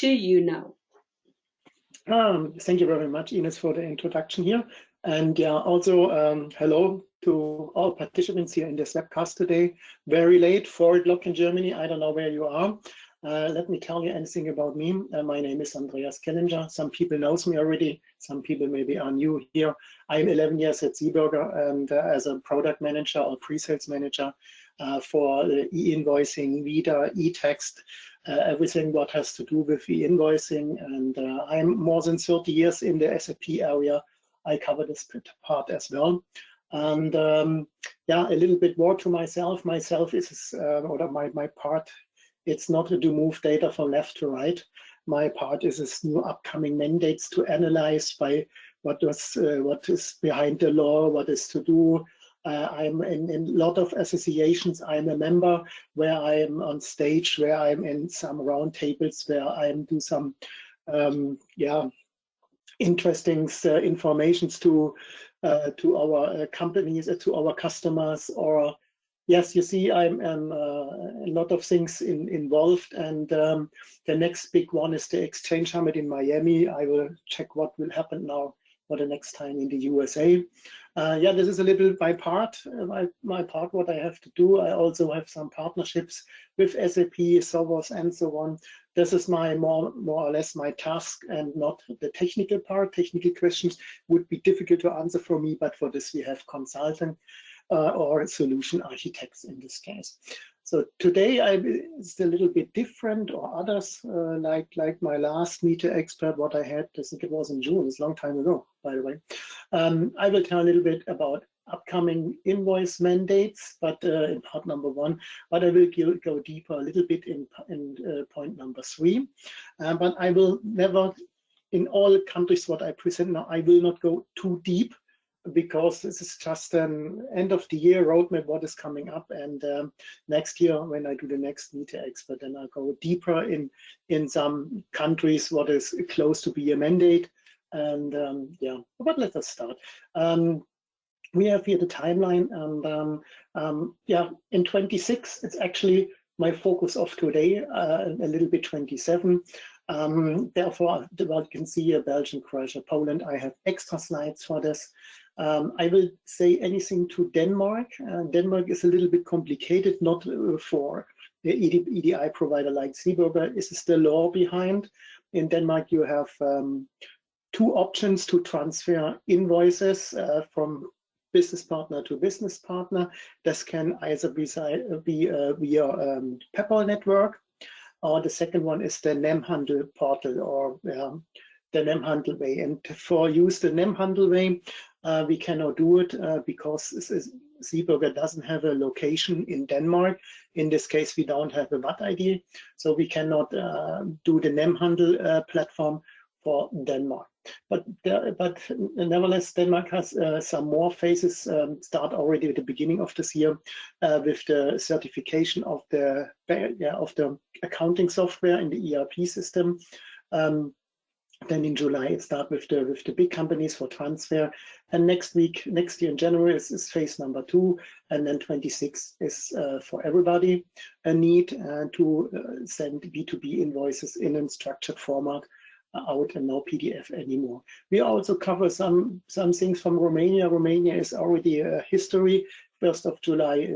to you now. Thank you very much, Ines, for the introduction here. And yeah, also hello to all participants here in this webcast today. Very late, 4 o'clock in Germany. I don't know where you are. Let me tell you anything about me. My name is Andreas Kellinger. Some people knows me already. Some people maybe are new here. I'm 11 years at Seeburger and as a product manager or pre-sales manager for e-invoicing, ViDA, e-text, everything what has to do with e-invoicing. And I'm more than 30 years in the SAP area. I cover this part as well. And yeah, a little bit more to myself. Myself is, or my part, it's not to move data from left to right. My part is this new upcoming mandates to analyze by what is behind the law, what is to do. I'm in a lot of associations. I'm a member where I'm on stage, where I'm in some roundtables, where I do some yeah, interesting informations to our companies, to our customers, or yes, you see, I'm a lot of things involved, and the next big one is the Exchange Summit in Miami. I will check what will happen now for the next time in the USA. Yeah, this is a little my part, what I have to do. I also have some partnerships with SAP, Sophos, and so on. This is my more or less my task, and not the technical part. Technical questions would be difficult to answer for me, but for this we have consultant or solution architects in this case. So today it's a little bit different, or others like my last meter expert, what I had, I think it was in June, it's a long time ago, by the way. I will tell a little bit about upcoming invoice mandates, but in part number 1, but I will go deeper a little bit in point number 3. But I will never, in all countries what I present now, I will not go too deep, because this is just an end of the year roadmap, what is coming up, and next year when I do the next meter expert, then I'll go deeper in some countries what is close to be a mandate. And yeah, but let us start. We have here the timeline, and yeah, in 26 it's actually my focus of today, a little bit 27. Therefore, what you can see here, Belgium, Croatia, Poland, I have extra slides for this. I will say anything to Denmark. Denmark is a little bit complicated, not for the EDI provider like Seeburger. This is the law behind. In Denmark, you have 2 options to transfer invoices from business partner to business partner. This can either be via Peppol network, or the second one is the Nemhandel portal, or the Nemhandel way. And for use the Nemhandel way, we cannot do it because Seeburger doesn't have a location in Denmark. In this case, we don't have a VAT ID, so we cannot do the Nemhandel platform for Denmark. But nevertheless, Denmark has some more phases start already at the beginning of this year with the certification of the accounting software in the ERP system. Then in July it starts with the big companies for transfer, and next year in January is phase number 2, and then 26 is for everybody a need to send B2B invoices in a structured format out, and no PDF anymore. We also cover some things from Romania. Romania is already a history. 1st of July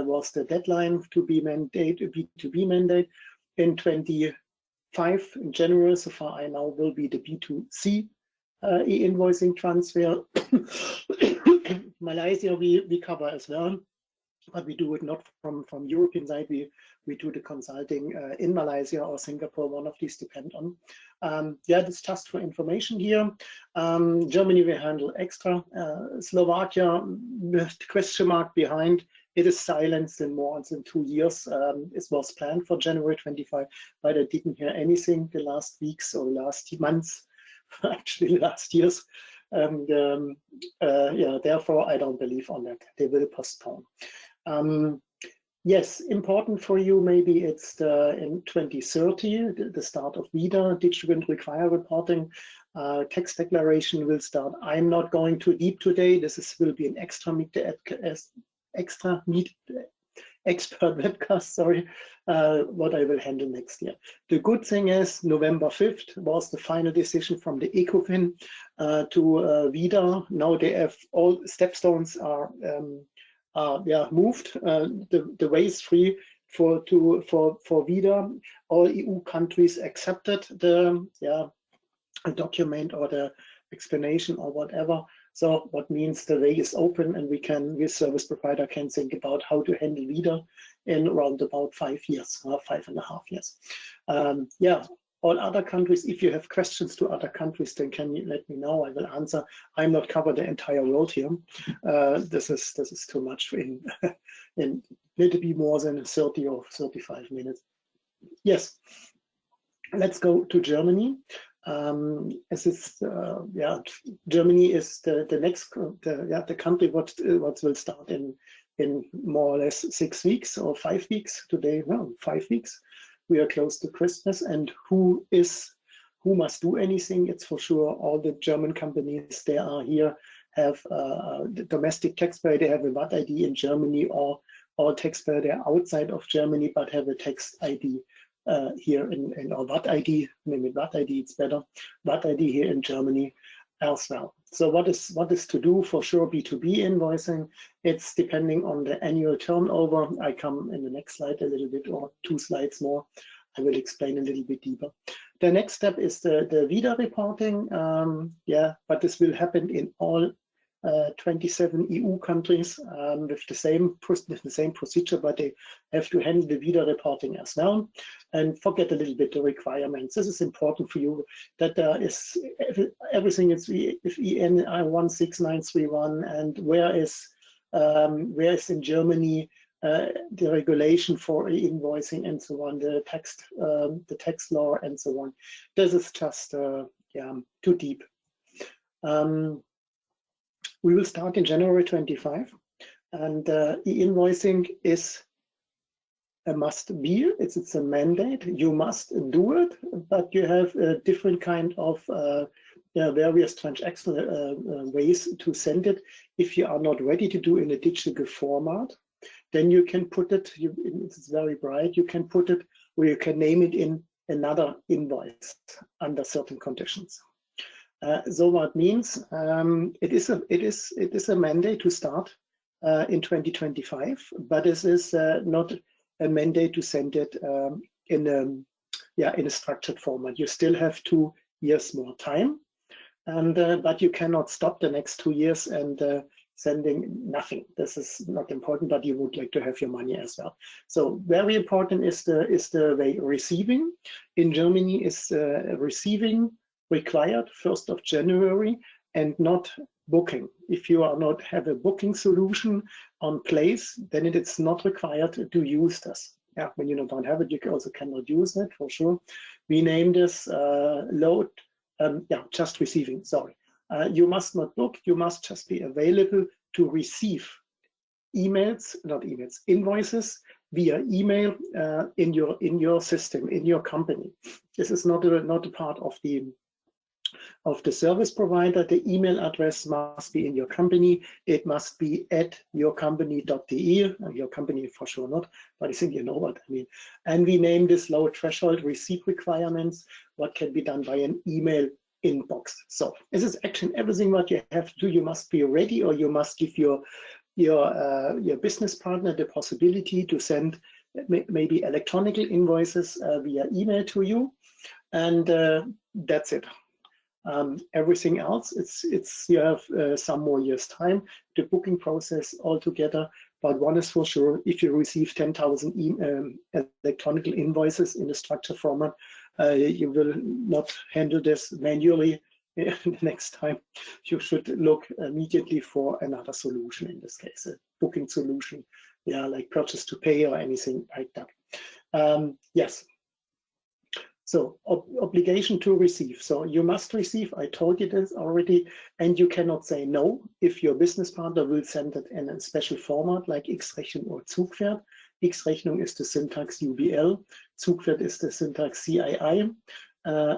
was the deadline to be mandate, a B2B mandate. In 25 in January, so far I know, will be the B2C e-invoicing transfer. Malaysia we cover as well, but we do it not from European side. We do the consulting in Malaysia or Singapore, one of these depend on. Yeah, that's just for information here. Germany we handle extra. Slovakia, with the question mark behind, it is silenced in more than 2 years. It was planned for January 25, but I didn't hear anything the last weeks or last months, actually last years. And yeah, therefore I don't believe on that. They will postpone. Yes, important for you, maybe it's in 2030, the start of ViDA, digital require reporting. Tax declaration will start. I'm not going too deep today. This will be an extra expert webcast, sorry, what I will handle next year. The good thing is November 5th was the final decision from the ECOFIN to ViDA. Now they have all stepstones are moved. The way is free for ViDA. All EU countries accepted the document or the explanation or whatever. So what means the way is open, and we service provider can think about how to handle ViDA in around about 5 years, 5.5 years. All other countries, if you have questions to other countries, then can you let me know? I will answer. I'm not cover the entire world here. This is too much in little bit more than 30 or 35 minutes. Yes, let's go to Germany. Germany is the next the country what will start in more or less 6 weeks or 5 weeks. Today, no, 5 weeks. We are close to Christmas, and who must do anything? It's for sure all the German companies. They are here, have the domestic taxpayer. They have a VAT ID in Germany, or all taxpayer they're outside of Germany but have a tax ID here in or VAT ID. Maybe VAT ID it's better. VAT ID here in Germany as well. So what is to do? For sure, B2B invoicing. It's depending on the annual turnover. I come in the next slide a little bit, or 2 slides more. I will explain a little bit deeper. The next step is the ViDA reporting. But this will happen in all 27 EU countries with the same procedure, but they have to handle the ViDA reporting as well. And forget a little bit the requirements. This is important for you, that there is everything is if EN 16931, and where is in Germany the regulation for e-invoicing and so on, the tax law and so on. This is just too deep. We will start in January 25, and e-invoicing is a must be. It's a mandate. You must do it, but you have a different kind of various transactional ways to send it. If you are not ready to do in a digital format, then you can put it, it's very bright, you can put it, or you can name it in another invoice under certain conditions. So what means it is a mandate to start in 2025, but this is not a mandate to send it in a structured format. You still have 2 years more time, and but you cannot stop the next 2 years and sending nothing. This is not important, but you would like to have your money as well. So very important is the way receiving. In Germany is receiving required 1st of January and not booking. If you are not have a booking solution on place, then it is not required to use this. Yeah, when you don't have it, you also cannot use it for sure. We name this just receiving. Sorry, you must not book. You must just be available to receive invoices via email in your system, in your company. This is not a part of the service provider. The email address must be in your company. It must be at yourcompany.de. Your company for sure not, but I think you know what I mean. And we name this low threshold receipt requirements, what can be done by an email inbox. So this is actually everything what you have to do. You must be ready, or you must give your business partner the possibility to send maybe electronic invoices via email to you, and that's it. Everything else, it's you have some more years time. The booking process altogether, but one is for sure: if you receive 10,000 electronic invoices in a structured format, you will not handle this manually. The next time, you should look immediately for another solution. In this case, a booking solution, like purchase to pay or anything like that. Yes. So obligation to receive. So you must receive, I told you this already, and you cannot say no if your business partner will send it in a special format like X-Rechnung or Zugpferd. X-Rechnung is the syntax UBL, Zugpferd is the syntax CII,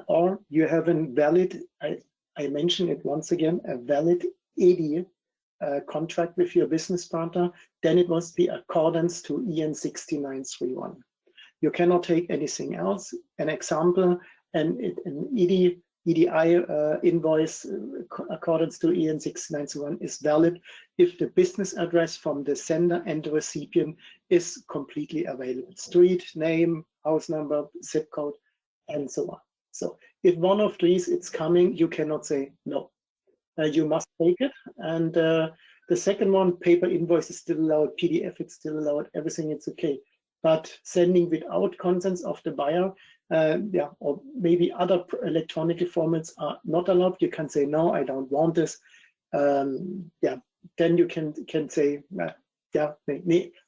or you have a valid, I mention it once again, a valid EDI contract with your business partner, then it must be accordance to EN 6931. You cannot take anything else. An example, an EDI invoice accordance to EN 6931 is valid if the business address from the sender and the recipient is completely available. Street, name, house number, zip code, and so on. So if one of these is coming, you cannot say no. You must take it. And the second one, paper invoice is still allowed, PDF it's still allowed, everything it's okay. But sending without consent of the buyer, yeah, or maybe other electronic formats are not allowed. You can say no, I don't want this. Yeah, then you can say yeah,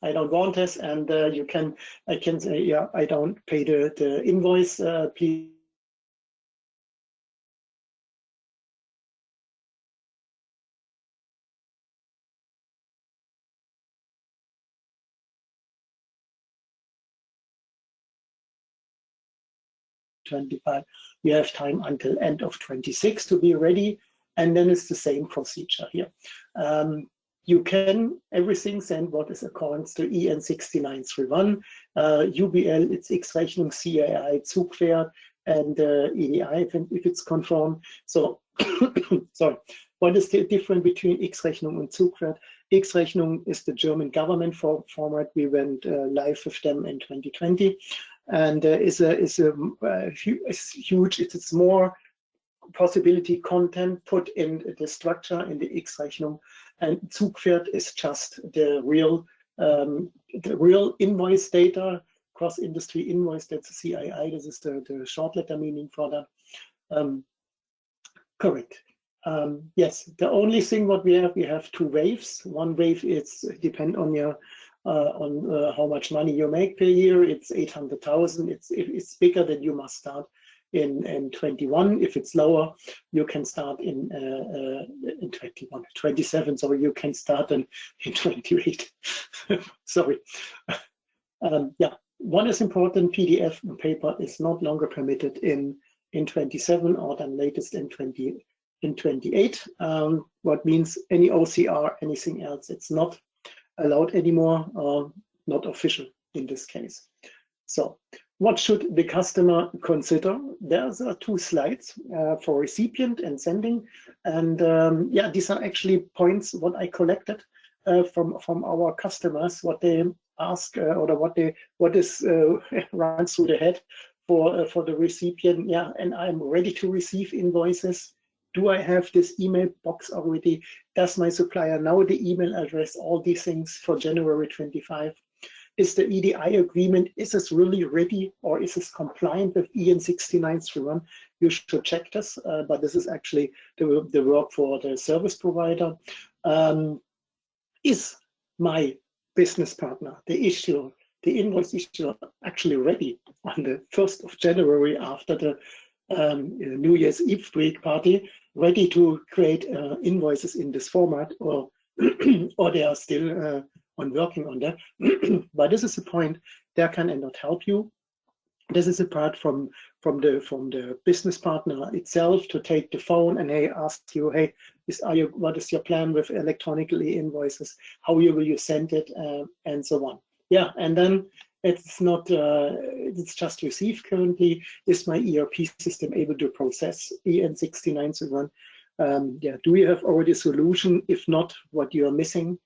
I don't want this, and I can say yeah, I don't pay the invoice. Please. 25, you have time until end of 26 to be ready, and then it's the same procedure here. You can everything send what is according to EN 6931, UBL, it's X-Rechnung, CAI, Zugwert, and EDI if it's conformed. So, sorry, what is the difference between X-Rechnung and Zugwert? X-Rechnung is the German government format. We went live with them in 2020. And is huge. It's more possibility content put in the structure in the X-Rechnung, and Zugwert is just the real invoice data, cross-industry invoice. That's the CII. This is the short letter meaning for that. Correct. Yes, the only thing what we have two waves. One wave is depend on your how much money you make per year. It's 800,000. If it's bigger, then you must start in 21. If it's lower, you can start in 21, 27. So you can start in 28. Sorry. Yeah, one is important. PDF and paper is not longer permitted in 27, or then latest in 28. What means any OCR, anything else, it's not allowed anymore, or not official in this case. So what should the customer consider? There's two slides for recipient and sending, and yeah, these are actually points what I collected from our customers, what they ask or what is runs through the head for the recipient. Yeah, and I'm ready to receive invoices. Do I have this email box already? Does my supplier know the email address? All these things for January 25. Is the EDI agreement, is this really ready, or is this compliant with EN 6931? You should check this, but this is actually the work for the service provider. Is my business partner, the issuer, the invoice issuer, actually ready on the 1st of January after the New Year's Eve break party, ready to create invoices in this format, or or they are still working on that? But this is the point. There can I not help you. This is a part from the business partner itself to take the phone and ask you, hey, what is your plan with electronically invoices? How will you send it, and so on. Yeah, and then it's not, it's just received currently. Is my ERP system able to process EN 6931? Yeah, do we have already a solution? If not, what you are missing?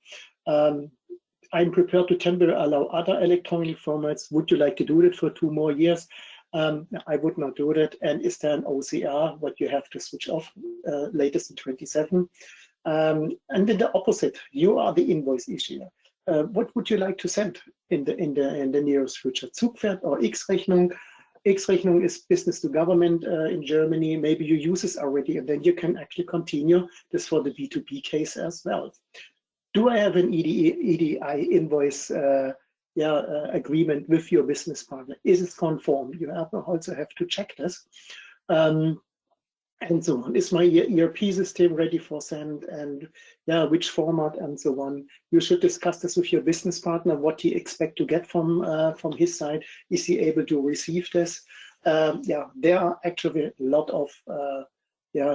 I'm prepared to temporarily allow other electronic formats. Would you like to do it for 2 more years? I would not do that. And is there an OCR, what you have to switch off latest in 27? And then the opposite, you are the invoice issuer. What would you like to send in the nearest future? Zugwert or X-Rechnung? X-Rechnung is business to government in Germany. Maybe you use this already, and then you can actually continue this for the B2B case as well. Do I have an EDI invoice agreement with your business partner? Is it conform? You also have to check this. And so on. Is my ERP system ready for send, and yeah, which format, and so on? You should discuss this with your business partner, what he expect to get from his side. Is he able to receive this? Yeah, there are actually a lot of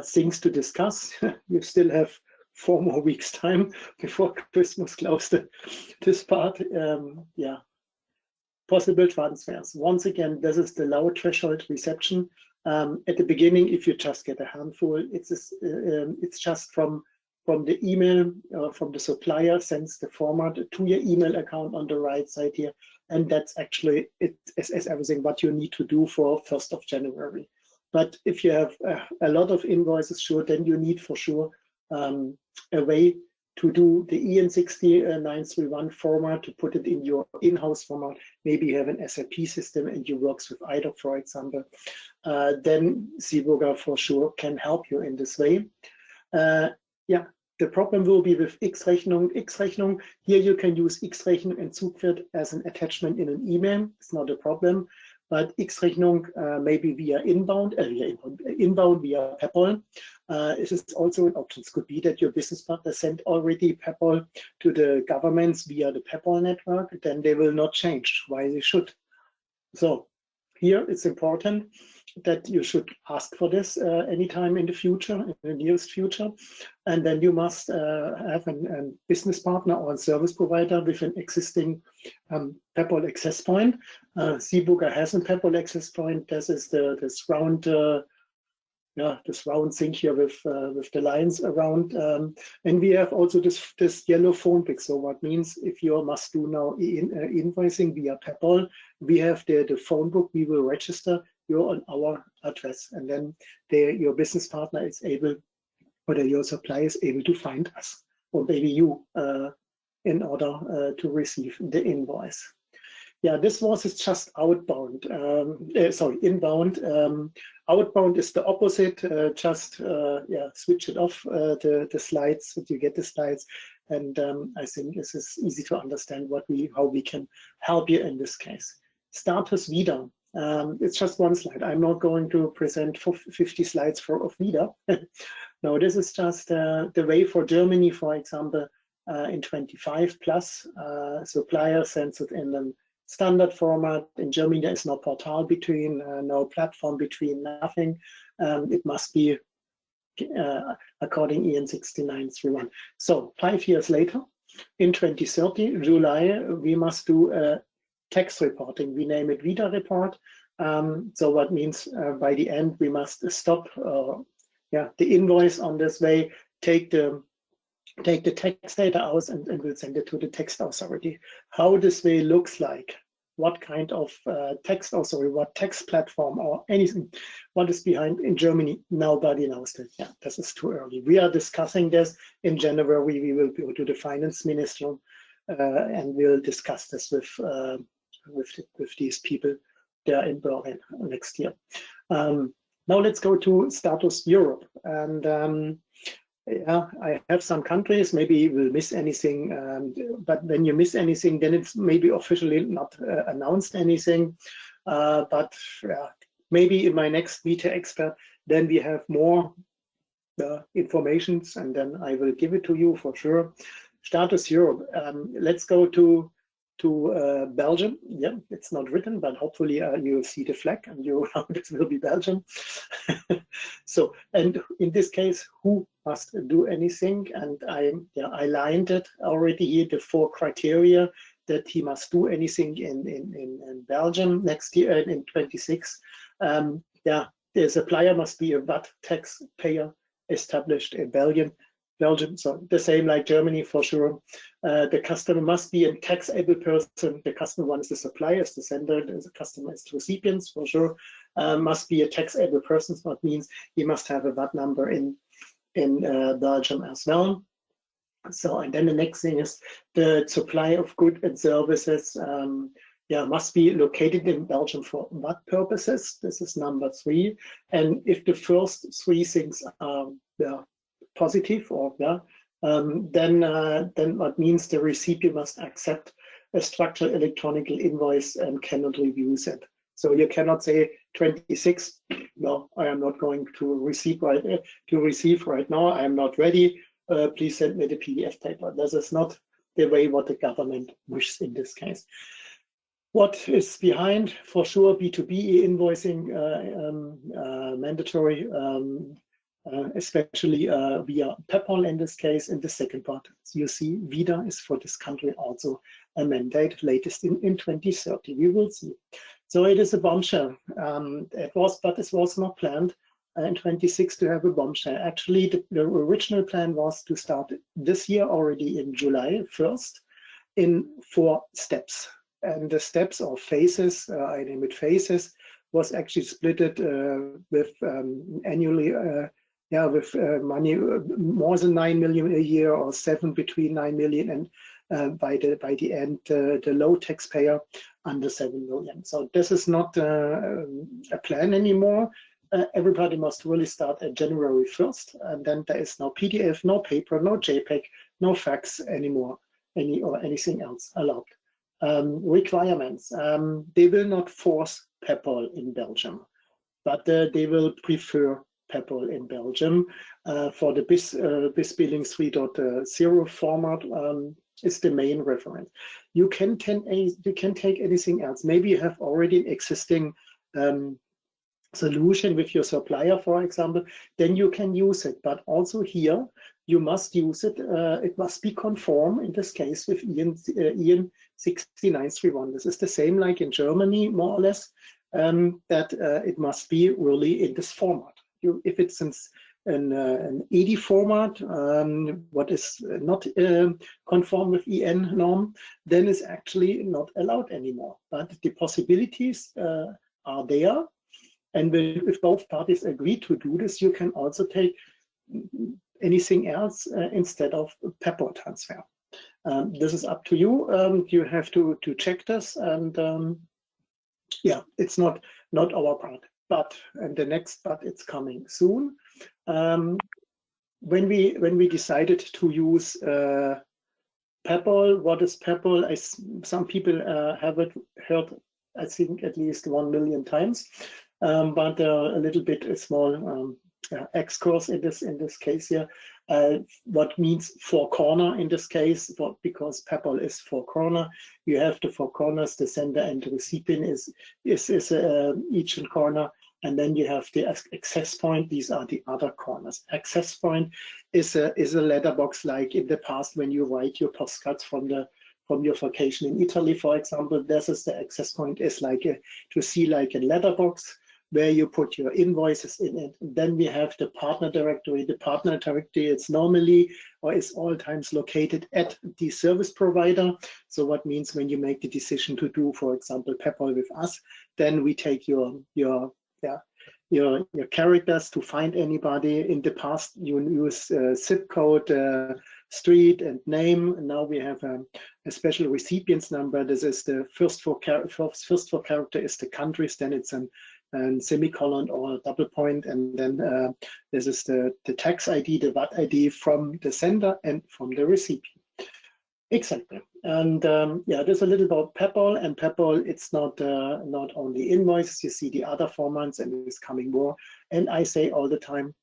things to discuss. You still have 4 more weeks time before Christmas closed this part. Yeah, possible transfers. Once again, this is the low threshold reception. At the beginning, if you just get a handful, it's just from the email, from the supplier sends the format to your email account on the right side here. And that's actually it as everything what you need to do for 1st of January. But if you have a lot of invoices, sure, then you need for sure a way to do the EN60931 format, to put it in your in-house format. Maybe you have an SAP system and you work with IDOC, for example. Then Seeburger for sure can help you in this way. Yeah, the problem will be with X-Rechnung. X-Rechnung, here you can use X-Rechnung and Zugwirt as an attachment in an email. It's not a problem. But X-Rechnung maybe via inbound via Peppol. This is also an option. It could be that your business partner sent already Peppol to the governments via the Peppol network. Then they will not change. Why they should? So here it's important that you should ask for this anytime in the future, in the nearest future. And then you must have a business partner or a service provider with an existing Peppol access point. Seeburger has a Peppol access point. This is this round thing here with the lines around. And we have also this yellow phone pick. So what means if you must do now invoicing via Peppol, we have the phone book, we will register you on our address, and then your business partner is able, or your supplier is able to find us, or maybe you, in order to receive the invoice. Yeah, this was just outbound. Inbound. Outbound is the opposite. Switch it off the slides so you get the slides, and I think this is easy to understand how we can help you in this case. Status ViDA. It's just one slide. I'm not going to present 50 slides of ViDA. No, this is just the way for Germany, for example, in 25 plus supplier sends it in a standard format. In Germany, there is no portal between, no platform between, nothing. It must be according EN60931. So 5 years later, in 2030, July, we must do tax reporting. We name it ViDA report. So what means by the end we must stop the invoice on this way, take the tax data out and we'll send it to the tax authority. How this way looks like, what kind of what tax platform or anything, what is behind in Germany, nobody knows that. Yeah, this is too early. We are discussing this in January. We will go to the finance minister and we'll discuss this with these people there in Berlin next year. Now let's go to status Europe. And yeah, I have some countries, maybe you will miss anything, but when you miss anything, then it's maybe officially not announced anything. But maybe in my next ViDA expert, then we have more informations, and then I will give it to you for sure. Status Europe. Let's go to Belgium. Yeah, it's not written, but hopefully you will see the flag and you know this will be Belgium. So, and in this case, who must do anything? And I lined it already here, the 4 criteria that he must do anything in Belgium next year, in 26. The supplier must be a VAT taxpayer established in Belgium, so the same like Germany for sure. The customer must be a taxable person. The customer one is the supplier, is the sender, the customer is the recipients for sure. Must be a taxable person, so that means he must have a VAT number in Belgium as well. So, and then the next thing is the supply of goods and services must be located in Belgium for VAT purposes. This is number 3. And if the first 3 things are positive, or then what means the recipient must accept a structured electronic invoice and cannot refuse it. So you cannot say 26. No, I am not going to receive right now. I am not ready. Please send me the PDF paper. This is not the way what the government wishes in this case. What is behind? For sure, B2B e-invoicing mandatory. especially via Peppol in this case. In the second part, you see ViDA is for this country also a mandate, latest in 2030. We will see. So it is a bombshell. It was not planned in 26 to have a bombshell. Actually, the original plan was to start this year already in July 1st in 4 steps. And the steps or phases, I name it phases, was actually splitted with annually, with money more than 9 million a year, or 7 between 9 million and by the end, the low taxpayer under 7 million. So this is not a plan anymore. Everybody must really start at January 1st, and then there is no PDF, no paper, no JPEG, no fax anymore, or anything else allowed. Requirements. They will not force Peppol in Belgium, but they will prefer Peppol in Belgium for the BIS billing 3.0 format. Is the main reference. You can take anything else. Maybe you have already an existing solution with your supplier, for example, then you can use it. But also here, you must use it. It must be conform, in this case, with EN 6931. This is the same like in Germany, more or less, that it must be really in this format. If it's an ED format, what is not conform with EN norm, then it's actually not allowed anymore. But the possibilities are there. And if both parties agree to do this, you can also take anything else instead of Peppol transfer. This is up to you. You have to check this, and yeah, it's not our part. But and the next part, it's coming soon. When we decided to use Peppol, what is Peppol? Some people have heard, I think, at least 1 million times. But a little bit a small excursus in this case here. What means 4 corner in this case? Because Peppol is 4 corner. You have the 4 corners. The sender and the recipient is each in corner, and then you have the access point. These are the other corners. Access point is a letterbox, like in the past when you write your postcards from your vacation in Italy, for example. This is the access point. Is like to see like a letterbox where you put your invoices in it. Then we have the partner directory. The partner directory is normally or is all times located at the service provider. So what means when you make the decision to do, for example, Peppol with us, then we take your characters to find anybody. In the past, you use zip code, street, and name. And now we have a special recipient's number. This is the first four character is the countries. Then it's and semicolon or double point, and then this is the tax ID, the VAT ID from the sender and from the recipient. Exactly. And yeah, there's a little about Peppol, and Peppol, it's not only invoices. You see the other formats, and it's coming more. And I say all the time,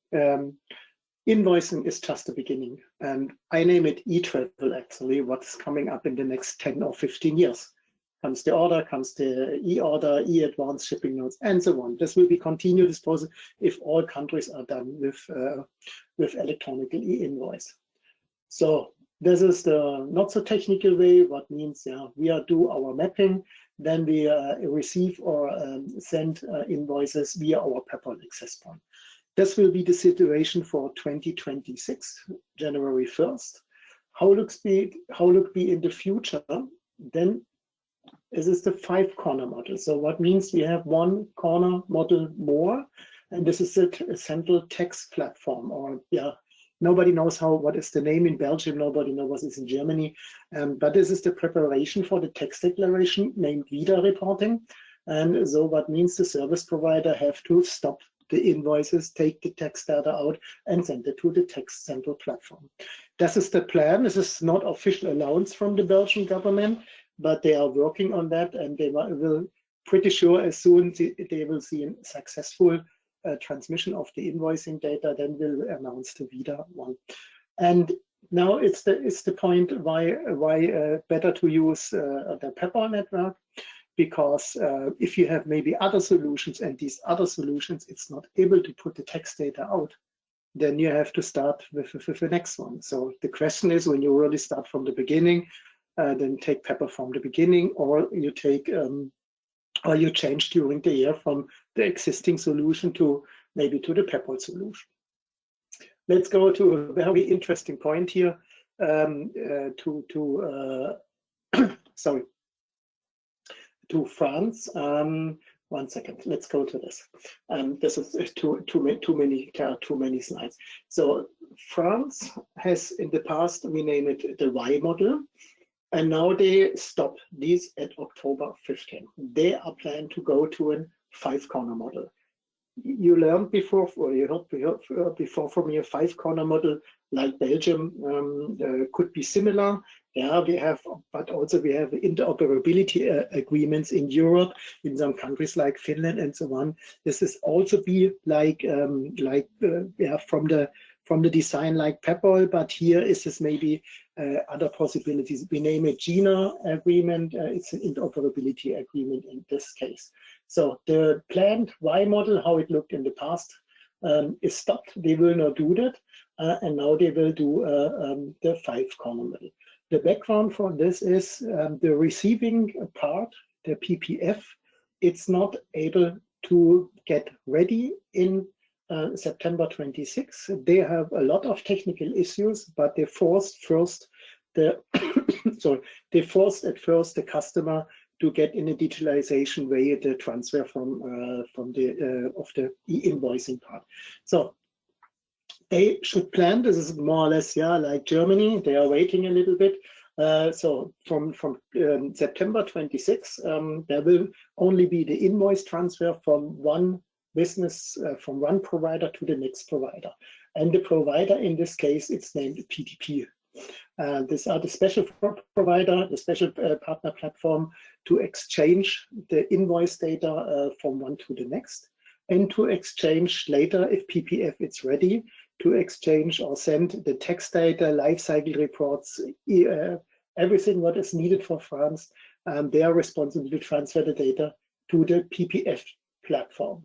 invoicing is just the beginning, and I name it e-travel. Actually, what's coming up in the next 10 or 15 years. Comes the order, comes the e-order, e-advance shipping notes, and so on. This will be continued disposal if all countries are done with electronic e-invoice. So this is the not so technical way. What means we do our mapping, then we receive or send invoices via our Peppol access point. This will be the situation for 2026, January 1st. How look be in the future? Then this is the 5-corner model. So what means we have 1 corner model more, and this is a central text platform. Or nobody knows what is the name in Belgium. Nobody knows what is in Germany. But this is the preparation for the text declaration named ViDA reporting. And so what means the service provider have to stop the invoices, take the text data out, and send it to the text central platform. This is the plan. This is not official allowance from the Belgian government, but they are working on that, and they will pretty sure as soon as they will see a successful transmission of the invoicing data, then we'll announce the ViDA one. And now it's the point why better to use the Peppol network, because if you have maybe other solutions, and these other solutions, it's not able to put the text data out, then you have to start with the next one. So the question is, when you really start from the beginning, then take Peppol from the beginning, or you take or you change during the year from the existing solution to maybe to the Peppol solution. Let's go to a very interesting point here. Sorry, to France. 1 second. Let's go to this. This is too many slides. So France has in the past, we name it the Y model, and now they stop these at October 15. They are planned to go to a 5-corner model. You learned before, or you heard before from me, a 5-corner model like Belgium could be similar. Yeah, we have, but also we have interoperability agreements in Europe, in some countries like Finland and so on. This is also be like yeah, from the design like Peppol, but here is this maybe other possibilities. We name it GINA agreement. It's an interoperability agreement in this case. So the planned Y model, how it looked in the past, is stopped. They will not do that, and now they will do the 5-corner model. The background for this is the receiving part, the PPF, it's not able to get ready in September 26. They have a lot of technical issues, but they forced first the sorry, they forced at first the customer to get in a digitalization way the transfer from the of the e-invoicing part. So they should plan. This is more or less, yeah, like Germany. They are waiting a little bit. So from September 26, there will only be the invoice transfer from one business, from one provider to the next provider. And the provider in this case, it's named PDP. These are the special provider, the special partner platform to exchange the invoice data from one to the next, and to exchange later, if PPF is ready, to exchange or send the text data, lifecycle reports, everything what is needed for France. They are responsible to transfer the data to the PPF platform.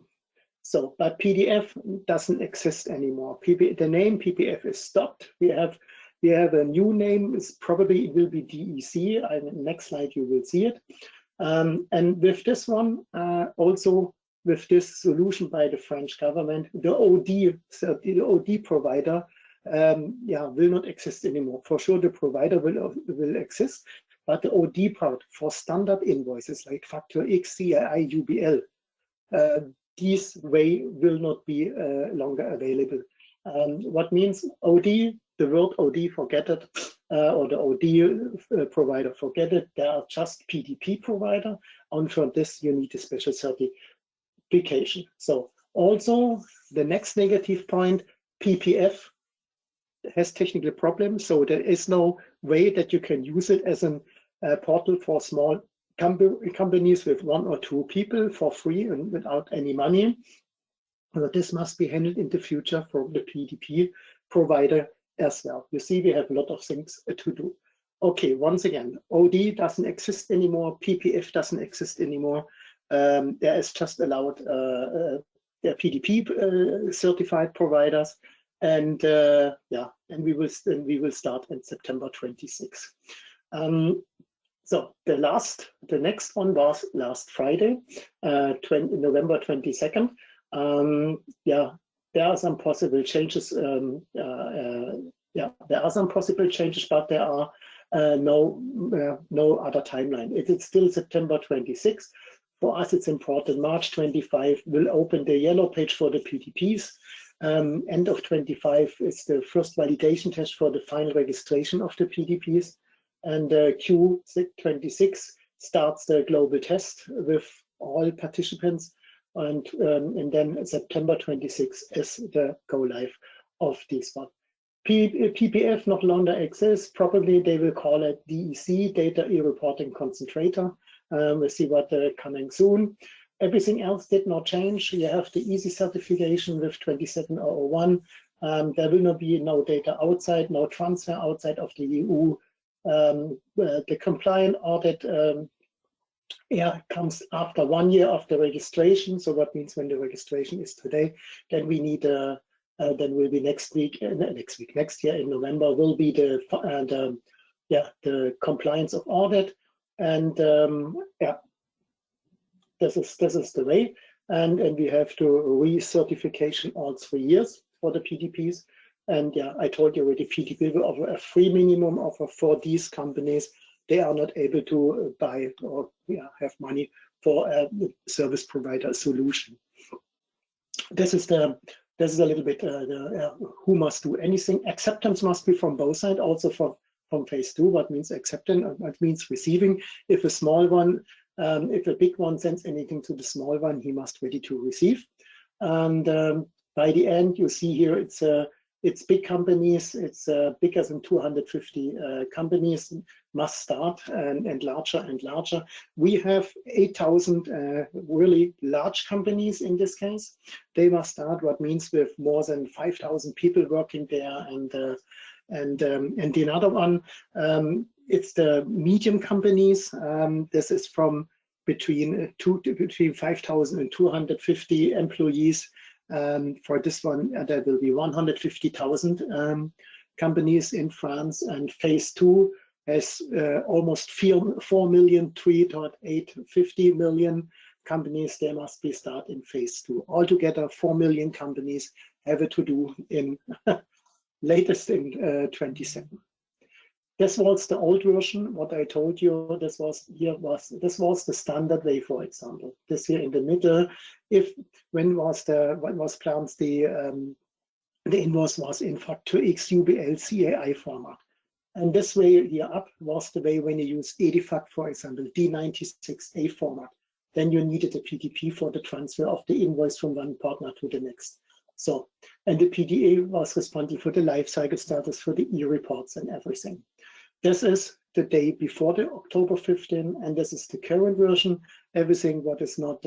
So, but PDF doesn't exist anymore. The name PPF is stopped. We have a new name. It's probably, it will be DEC. Next slide you will see it. And with this one, also with this solution by the French government, the OD provider, yeah, will not exist anymore. For sure, the provider will exist, but the OD part for standard invoices like Factor X, CII, UBL, these way will not be longer available. What means OD? The word OD, forget it, or the OD provider, forget it. They are just PDP provider, and for this you need a special certification. So also the next negative point, PPF has technical problems, so there is no way that you can use it as a portal for small companies with 1 or 2 people for free and without any money. So this must be handled in the future from the PDP provider as well. You see, we have a lot of things to do. Okay, once again, OD doesn't exist anymore, PPF doesn't exist anymore. There is just allowed PDP certified providers, and yeah, and we will start in September 26. So the next one was last Friday, November 22nd. Yeah, there are some possible changes. Yeah, there are some possible changes, but there are no other timeline. It's still September 26. For us, it's important. March 25 will open the yellow page for the PDPs. End of 25 is the first validation test for the final registration of the PDPs. And Q26 starts the global test with all participants. And then September 26 is the go live of this one. PPF no longer exists. Probably they will call it DEC, Data E-Reporting Concentrator. We'll see what coming soon. Everything else did not change. You have the easy certification with 27001. There will not be no data outside, no transfer outside of the EU. The compliant audit comes after 1 year of the registration. So what means when the registration is today, then we need a then will be next year in November will be the compliance of audit, and this is the way, and we have to recertification all 3 years for the PDPs. And yeah, I told you already, PDP will offer a free minimum offer for these companies. They are not able to buy or have money for a service provider solution. This is a little bit who must do anything. Acceptance must be from both sides, also from phase 2. What means acceptance? What means receiving? If a small one, if a big one sends anything to the small one, he must ready to receive. And by the end, you see here, it's big companies. It's bigger than 250 companies must start, and larger and larger. We have 8,000 really large companies in this case. They must start, what means with more than 5,000 people working there. And the other one, it's the medium companies. This is from between 5,000 and 250 employees. For this one, there will be 150,000 companies in France, and phase 2 has almost 4 million, 3.850 million companies. They must be start in phase 2. Altogether, 4 million companies have it to do in latest in 27. This was the old version. What I told you, this was the standard way. For example, this here in the middle. When was planned, the invoice was in FAC2X UBL CAI format, and this way here up was the way when you use EDIFACT, for example, D96A format. Then you needed a PDP for the transfer of the invoice from one partner to the next. So, and the PDA was responsible for the lifecycle status, for the e-reports and everything. This is the day before the October 15, and this is the current version. Everything what is not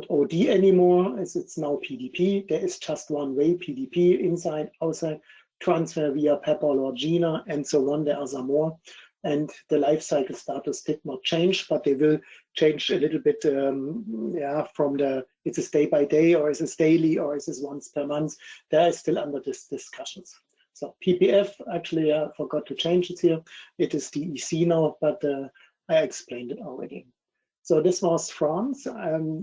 OD anymore, it's now PDP. There is just one way, PDP, inside, outside, transfer via Peppol or Gina, and so on. There are some more. And the lifecycle status did not change, but they will change a little bit, from is it day by day, or is it daily, or is it once per month? That is still under this discussions. So PPF, actually, I forgot to change it here. It is DEC now, but I explained it already. So this was France.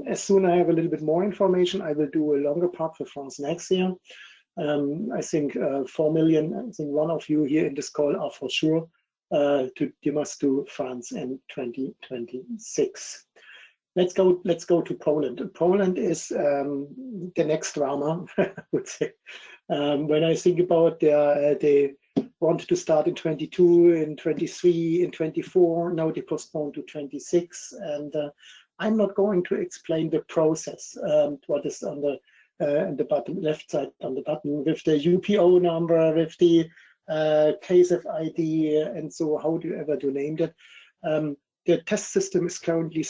As soon as I have a little bit more information, I will do a longer part for France next year. I think 4 million, I think one of you here in this call are for sure. You must do France in 2026. Let's go to Poland. Poland is the next drama, I would say. When I think about they wanted to start in 22, in 23, in 24. Now they postponed to 26, and I'm not going to explain the process. What is on the bottom left side on the button with the UPO number, with the case of ID, and so how do you ever name that? The test system is currently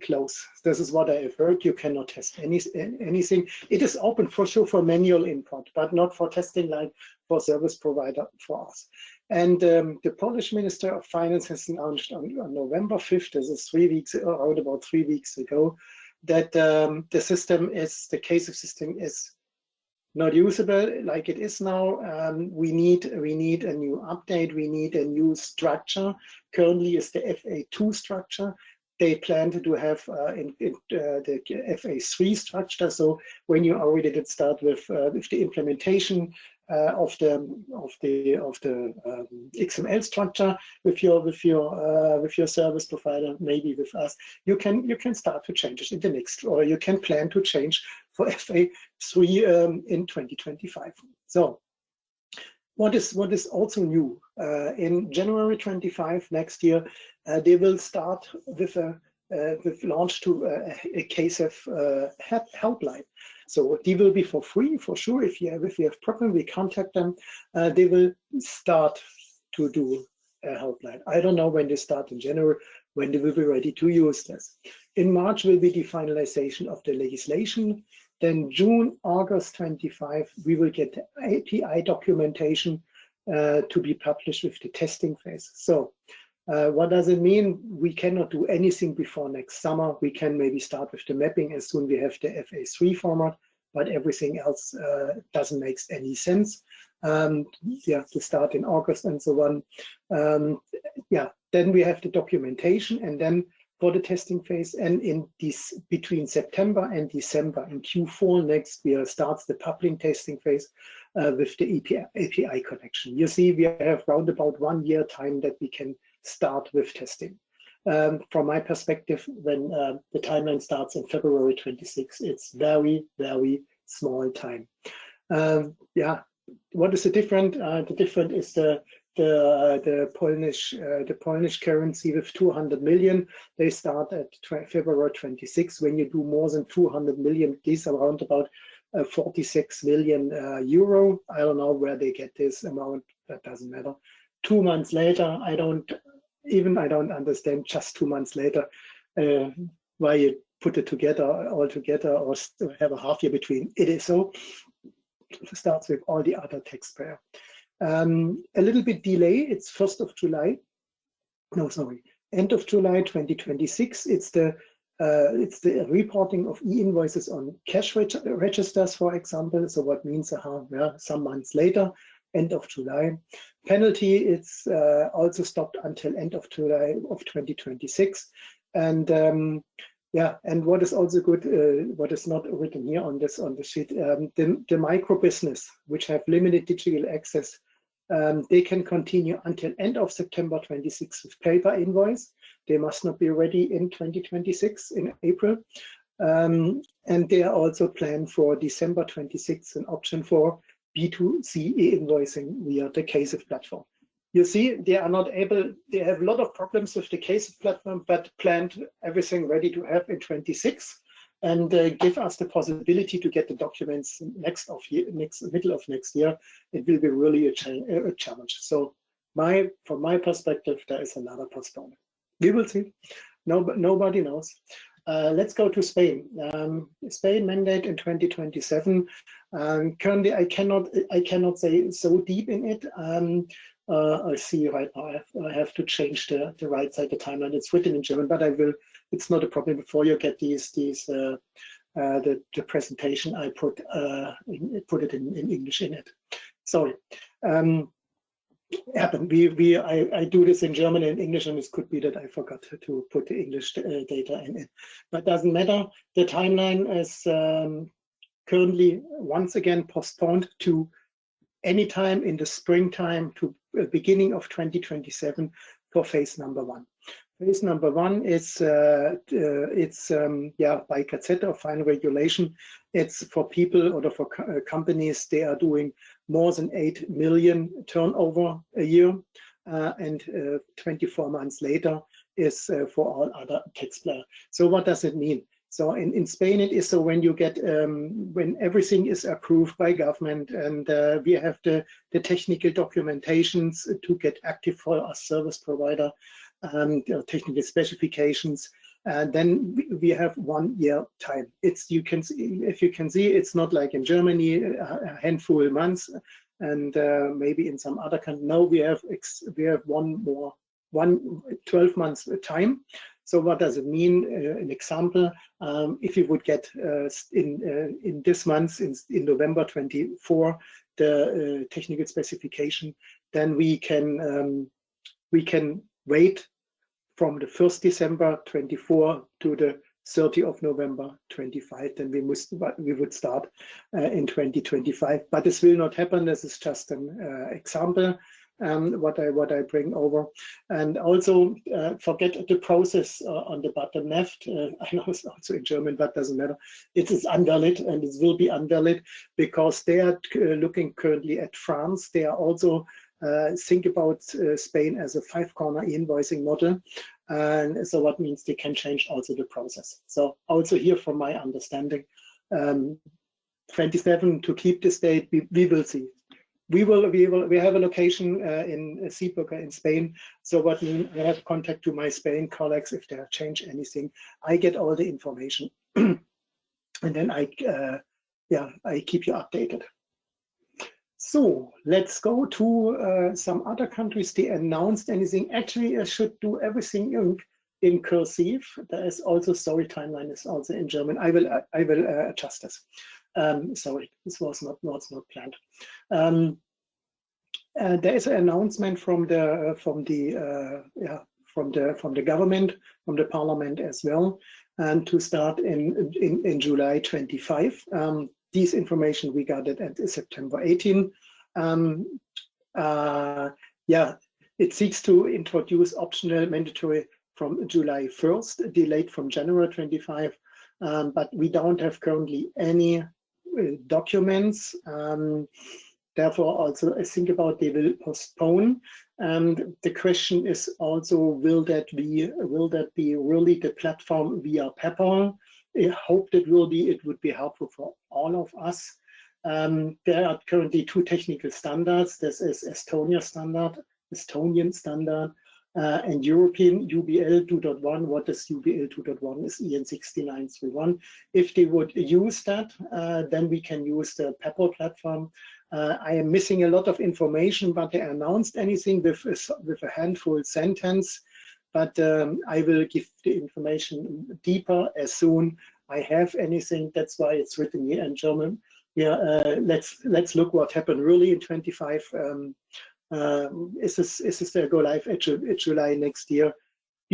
closed. This is what I have heard. You cannot test anything. It is open for sure for manual input, but not for testing like for service provider for us. And the Polish Minister of Finance has announced on November 5th, this is about 3 weeks ago, that the system is, the case of system is not usable like it is now. We need a new update. We need a new structure. Currently is the FA2 structure. They plan to have the FA3 structure. So when you already did start with the implementation of the XML structure with your service provider, maybe with us, you can start to change it in the next, or you can plan to change for FA3 in 2025. So what is also new in January 25 next year, they will start with launch to a case of helpline. So they will be for free for sure. If you have problem, we contact them. They will start to do a helpline. I don't know when they start in January, when they will be ready to use this. In March will be the finalization of the legislation. Then June, August 25, we will get the API documentation to be published with the testing phase. So what does it mean? We cannot do anything before next summer. We can maybe start with the mapping as soon as we have the FA3 format, but everything else doesn't make any sense. Yeah, to start in August and so on. Yeah, then we have the documentation, and then for the testing phase, and in this between September and December in Q4 next year starts the public testing phase with the API connection. You see, we have round about 1 year time that we can start with testing. From my perspective, when the timeline starts in February 26, it's very, very small time. Yeah, what is the different? The different is the Polish currency with 200 million. They start at February 26. When you do more than 200 million, these are around about 46 million euro. I don't know where they get this amount. That doesn't matter. 2 months later, I don't understand just 2 months later why you put it together all together or have a half year between. It is so. It starts with all the other taxpayer. A little bit delay. It's 1st of July. No, sorry, end of July 2026. It's the reporting of e-invoices on cash registers, for example. So what means some months later, end of July. Penalty, it's also stopped until end of July of 2026. And yeah, and what is also good, what is not written here on this sheet, the micro business which have limited digital access, they can continue until end of September 26 with paper invoice. They must not be ready in 2026 in April. And they are also planned for December 26 an option for B2C e-invoicing via the decisive platform. You see, they are not able, they have a lot of problems with the decisive platform, but planned everything ready to have in 26 and give us the possibility to get the documents middle of next year. It will be really a challenge. So from my perspective, there is another postponement. We will see. Nobody knows. Let's go to Spain. Spain mandate in 2027. Currently, I cannot say so deep in it. I see right now I have to change the right side, the timeline. It's written in German, but I will. It's not a problem. Before you get the presentation, I put it in English in it. Sorry. I do this in German and English, and it could be that I forgot to put the English data in it, but doesn't matter. The timeline is currently once again postponed to any time in the springtime to beginning of 2027 for phase number 1. Phase number 1 is by Gazette of Final Regulation. It's for people or for companies. They are doing more than 8 million turnover a year, and 24 months later is for all other tax players. So what does it mean? So in Spain, it is so when you get when everything is approved by government and we have the technical documentations to get active for a service provider, technical specifications, and then we have 1 year time. If you can see, it's not like in Germany a handful of months and maybe in some other country. No, we have 12 months time. So what does it mean? An example, if you would get in this month, in November 24, the technical specification, then we can wait from the 1st December 24 to the 30th of November 25. Then we would start in 2025. But this will not happen. This is just an example. What I bring over, and also forget the process on the bottom left. I know it's also in German, but doesn't matter. It is unvalid, and it will be unvalid because they are looking currently at France. They are also think about Spain as a 5-corner e-invoicing model, and so what means they can change also the process. So also here, from my understanding, 27 to keep this date. We will see. We have a location in Seeburger in Spain. So what means I have contact to my Spain colleagues if they change anything. I get all the information, and then I keep you updated. So let's go to some other countries. They announced anything. Actually, I should do everything in cursive. There is also, sorry, timeline is also in German. I will adjust this. Sorry, this was not planned. There is an announcement from the government, from the parliament as well, and to start in July 25. This information we got it at September 18. It seeks to introduce optional mandatory from July 1st, delayed from January 25, but we don't have currently any documents. Therefore, also I think about they will postpone. And the question is also, will that be really the platform via Peppol? I hope that will be. It would be helpful for all of us. There are currently two technical standards. This is Estonian standard, and European UBL 2.1. What is UBL 2.1 is EN 6931. If they would use that, then we can use the Peppol platform. I am missing a lot of information, but they announced anything with a handful sentence. But I will give the information deeper as soon I have anything. That's why it's written here in German. Yeah, let's look what happened really in 25. Is this the go live at July next year?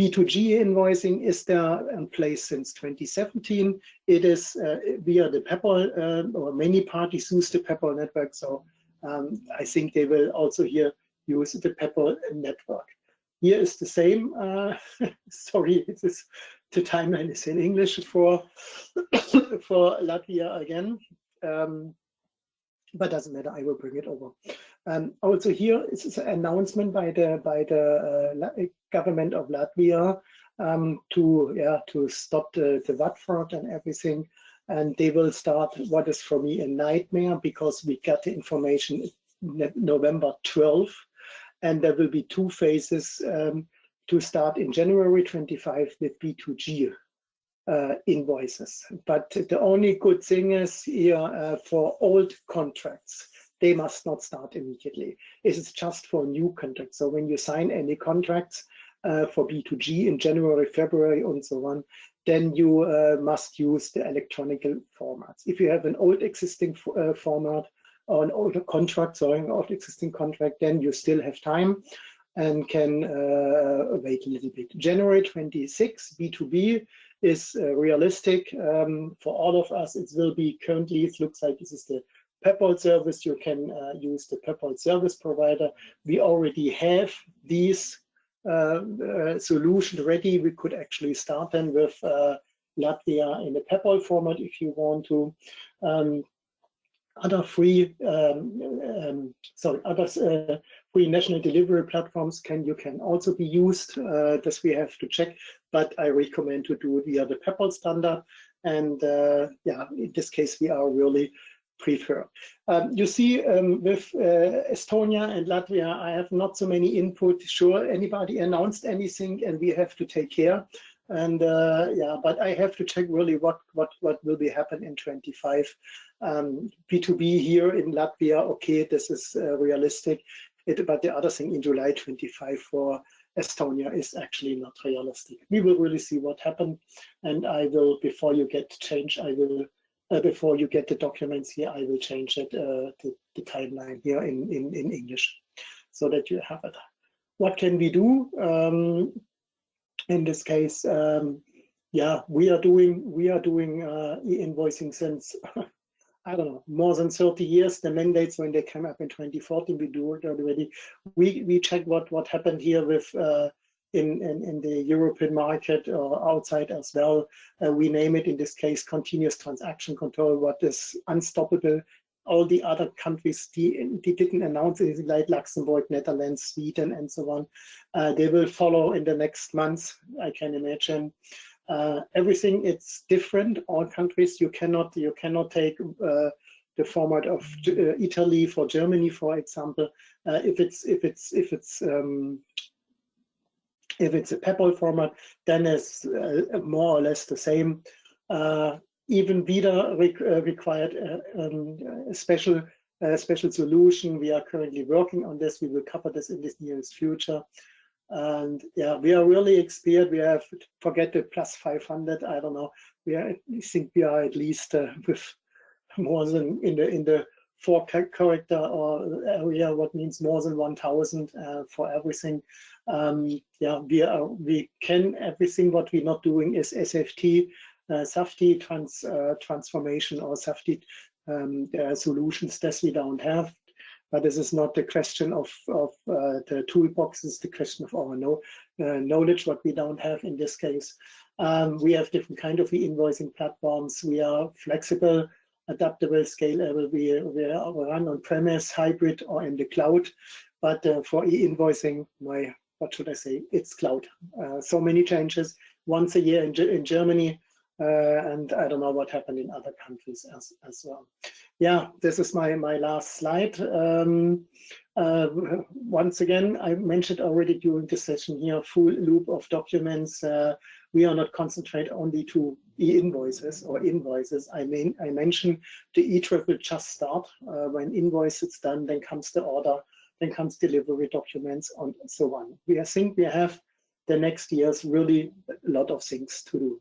B2G invoicing is there in place since 2017. It is via the Peppol, or many parties use the Peppol network. So I think they will also here use the Peppol network. Here is the same. Sorry, the timeline is in English for Latvia again. But doesn't matter, I will bring it over. Also here is an announcement by the government of Latvia to stop the VAT fraud and everything. And they will start what is for me a nightmare, because we got the information November 12th, and there will be two phases to start in January 25 with B2G invoices. But the only good thing is here for old contracts, they must not start immediately. It is just for new contracts. So when you sign any contracts for B2G in January, February, and so on, then you must use the electronic formats. If you have an old existing format or an older contract, sorry, an old existing contract, then you still have time and can wait a little bit. January 26, B2B is realistic for all of us. It will be currently, it looks like this is the Peppol service. You can use the Peppol service provider. We already have these solution ready. We could actually start them with Latvia in the Peppol format if you want to. Other free free national delivery platforms can also be used. This we have to check, but I recommend to do it via the Peppol standard. And yeah, in this case, we are really prefer. You see, with Estonia and Latvia, I have not so many input. Sure, anybody announced anything, and we have to take care. And yeah, but I have to check really what will be happen in 25. B2B here in Latvia, okay, this is realistic. But the other thing in July 25 for Estonia is actually not realistic. We will really see what happened, and I will, before you get change, I will. Before you get the documents here, I will change it, the timeline here in English, so that you have it. What can we do? In this case, yeah, we are doing e-invoicing since I don't know, more than 30 years. The mandates, when they came up in 2014, we do it already. We check what happened here with in the European market or outside as well. We name it in this case continuous transaction control. What is unstoppable? All the other countries, they didn't announce anything, like Luxembourg, Netherlands, Sweden, and so on. They will follow in the next months, I can imagine. Everything, it's different. All countries, you cannot take the format of Italy for Germany, for example. If it's a Peppol format, then it's more or less the same. Even ViDA required a special solution. We are currently working on this. We will cover this in this nearest future. And yeah, we are really experienced. We have, forget the plus 500. I don't know. I think we are at least with more than in the 4-character or area, what means more than 1,000 for everything. Yeah, we can everything. What we're not doing is SFT, SAFTI transformation or SAFTI solutions that we don't have. But this is not the question of the toolbox, it's the question of our knowledge, what we don't have in this case. We have different kind of e-invoicing platforms. We are flexible, adaptable, scalable. We run on premise, hybrid, or in the cloud. But for e-invoicing, what should I say? It's cloud. So many changes once a year in Germany. And I don't know what happened in other countries as well. Yeah, this is my last slide. Once again, I mentioned already during the session here, full loop of documents. We are not concentrate only to e-invoices or invoices. I mentioned the e-trip will just start. When invoice is done, then comes the order, then comes delivery documents, and so on. I think we have the next years really a lot of things to do.